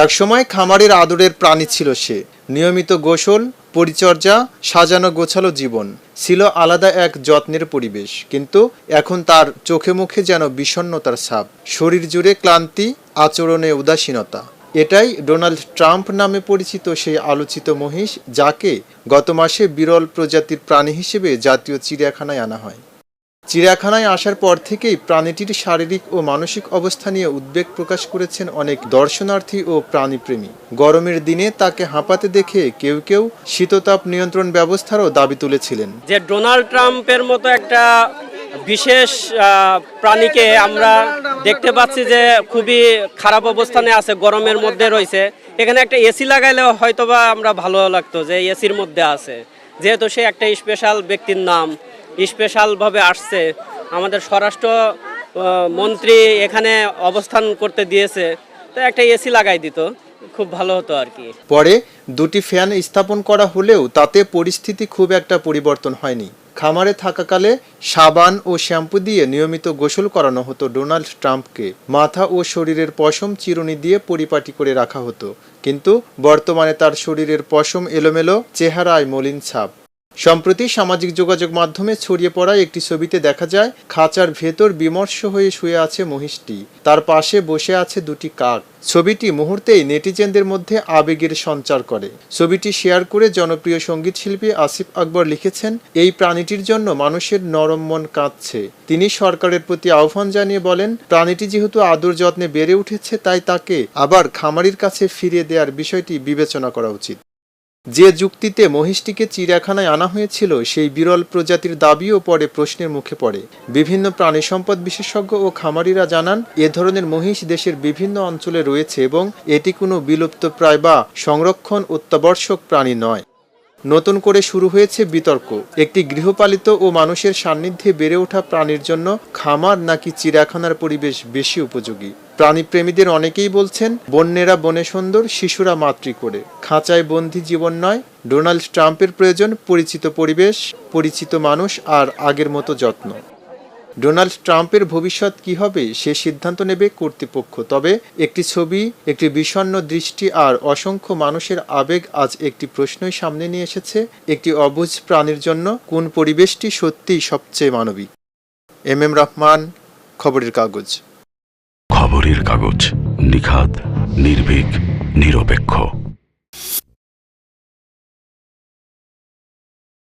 একসময় খামারের আদরের প্রাণী ছিল সে। নিয়মিত গোসল, পরিচর্যা, সাজানো গোছালো জীবন ছিল আলাদা এক যত্নের পরিবেশ। কিন্তু এখন তার চোখে মুখে যেন বিষণ্ণতার ছাপ, শরীর জুড়ে ক্লান্তি, আচরণে উদাসীনতা। এটাই ডোনাল্ড ট্রাম্প নামে পরিচিত সেই আলোচিত মহিষ, যাকে গত মাসে বিরল প্রজাতির প্রাণী হিসেবে জাতীয় চিড়িয়াখানায় আনা হয়। চিড়িয়াখানায় আসার পর থেকেই প্রাণীটির শারীরিক ও মানসিক অবস্থা নিয়ে উদ্বেগ প্রকাশ করেছেন অনেক দর্শনার্থী ও প্রাণীপ্রেমী। গরমের দিনে তাকে হাঁপাতে দেখে কেউ কেউ শীততাপ নিয়ন্ত্রণ ব্যবস্থারও দাবি তুলেছিলেন। যে ডোনাল্ড ট্রাম্পের মতো একটা বিশেষ প্রাণীকে আমরা দেখতে পাচ্ছি যে খুবই খারাপ অবস্থানে আছে, গরমের মধ্যে রয়েছে। এখানে একটা এসি লাগাইলে হয়তোবা আমরা ভালো লাগতো যে এসির মধ্যে আছে, যেহেতু সে একটা স্পেশাল ব্যক্তির নাম, স্পেশালভাবে আসছে। আমাদের স্বরাষ্ট্র মন্ত্রী এখানে অবস্থান করতে দিয়েছে, তো একটা এসি লাগাই দিত, খুব ভালো হতো আর কি। পরে দুটি ফ্যান স্থাপন করা হলেও তাতে পরিস্থিতি খুব একটা পরিবর্তন হয়নি। খামারে থাকাকালে সাবান ও শ্যাম্পু দিয়ে নিয়মিত গোসল করানো হতো ডোনাল্ড ট্রাম্পকে। মাথা ও শরীরের পশম চিরুনি দিয়ে পরিপাটি করে রাখা হতো। কিন্তু বর্তমানে তার শরীরের পশম এলোমেলো, চেহারায় মলিন ছাপ। সম্প্রতি সামাজিক যোগাযোগ মাধ্যমে ছড়িয়ে পড়া একটি ছবিতে দেখা যায় খাঁচার ভেতর বিমর্ষ হয়ে শুয়ে আছে মহিষটি, তার পাশে বসে আছে দুটি কাক। ছবিটি মুহূর্তেই নেটিজেনদের মধ্যে আবেগের সঞ্চার করে। ছবিটি শেয়ার করে জনপ্রিয় সঙ্গীত শিল্পী আসিফ আকবর লিখেছেন, এই প্রাণীটির জন্য মানুষের নরম মন কাঁদছে। তিনি সরকারের প্রতি আহ্বান জানিয়ে বলেন, প্রাণীটি যেহেতু আদর যত্নে বেড়ে উঠেছে, তাই তাকে আবার খামারির কাছে ফিরিয়ে দেওয়ার বিষয়টি বিবেচনা করা উচিত। যে যুক্তিতে মহিষটিকে চিড়িয়াখানায় আনা হয়েছিল, সেই বিরল প্রজাতির দাবিও পরে প্রশ্নের মুখে পড়ে। বিভিন্ন প্রাণী সম্পদ বিশেষজ্ঞ ও খামারিরা জানান, এ ধরনের মহিষ দেশের বিভিন্ন অঞ্চলে রয়েছে এবং এটি কোনো বিলুপ্তপ্রায় বা সংরক্ষণ অত্যাবশ্যক প্রাণী নয়। নতুন করে শুরু হয়েছে বিতর্ক, একটি গৃহপালিত ও মানুষের সান্নিধ্যে বেড়ে ওঠা প্রাণীর জন্য খামার নাকি চিড়িয়াখানার পরিবেশ বেশি উপযোগী। প্রাণীপ্রেমীদের অনেকেই বলছেন, বন্যেরা বনে সুন্দর, শিশুরা মাতৃ করে, খাঁচায় বন্দি জীবন নয়। ডোনাল্ড ট্রাম্পের প্রয়োজন পরিচিত পরিবেশ, পরিচিত মানুষ আর আগের মতো যত্ন। ডোনাল্ড ট্রাম্পের ভবিষ্যৎ কি হবে সে সিদ্ধান্ত নেবে কর্তৃপক্ষ। তবে একটি ছবি, একটি বিষণ্ণ দৃষ্টি আর অসংখ্য মানুষের আবেগ আজ একটি প্রশ্নই সামনে নিয়ে এসেছে, একটি অবুঝ প্রাণীর জন্য কোন পরিবেশটি সত্যিই সবচেয়ে মানবিক? এম রহমান, খবরের কাগজ। খবরের কাগজ, নিখাত, নির্ভীক, নিরপেক্ষ।